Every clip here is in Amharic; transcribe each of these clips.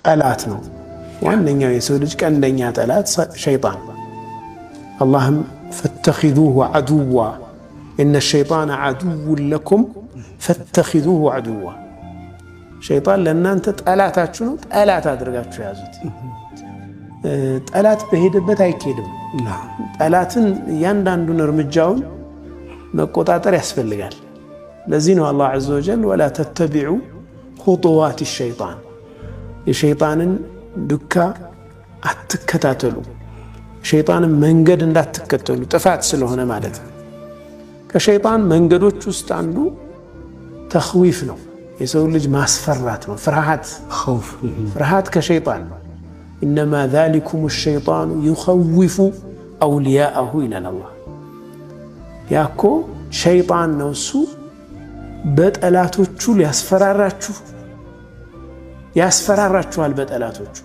ጠላት ነው። ዋነኛው የሰው ልጅ ቀንደኛ ጠላት ሸይጣን። አላህም ፈተኺዙሁ ዐዱዋ ኢነ ሸይጣነ ዐዱውን ለኩም ፈተኺዙሁ ዐዱዋ። ሸይጣን ለእናንተ ጠላታችሁ ነው፣ ጠላት አድርጋችሁ ያዙት። ጠላት በሄደበት አይኬድም። ጠላትን እያንዳንዱን እርምጃውን መቆጣጠር ያስፈልጋል። ለዚህ ነው አላህ ዐዘ ወጀል ወላ ተተቢዑ ኹጡዋት ሸይጣን፣ የሸይጣንን ዱካ አትከታተሉ፣ ሸይጣንን መንገድ እንዳትከተሉ፣ ጥፋት ስለሆነ ማለት ነው። ከሸይጣን መንገዶች ውስጥ አንዱ ተኽዊፍ ነው፣ የሰው ልጅ ማስፈራት ነው። ፍርሃት ከሸይጣን ነው። ኢነማ ዛሊኩም ሸይጣኑ ዩኸዊፉ አውልያአሁ ይላል አላህ። ያኮ ሸይጣን ነው እሱ በጠላቶቹ ሊያስፈራራችሁ ያስፈራራችኋል በጠላቶቹ።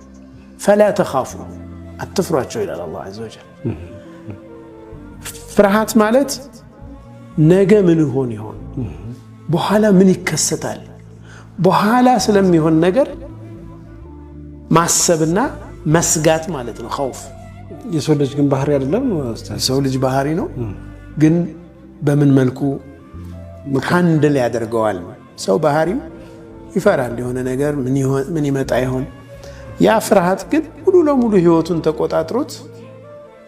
ፈላ ተኻፉ አትፍሯቸው ይላል አላህ ዐዘ ወጀል። ፍርሃት ማለት ነገ ምን ይሆን በኋላ ምን ይከሰታል በኋላ ስለሚሆን ነገር ማሰብና መስጋት ማለት ነው ኸውፍ። የሰው ልጅ ግን ባህሪ አይደለም። የሰው ልጅ ባህሪ ነው፣ ግን በምን መልኩ ሃንድል ያደርገዋል? ሰው ባህሪው ይፈራል። የሆነ ነገር ምን ይመጣ ይሆን? ያ ፍርሃት ግን ሙሉ ለሙሉ ህይወቱን ተቆጣጥሮት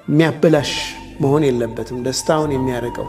የሚያበላሽ መሆን የለበትም። ደስታውን የሚያርቀው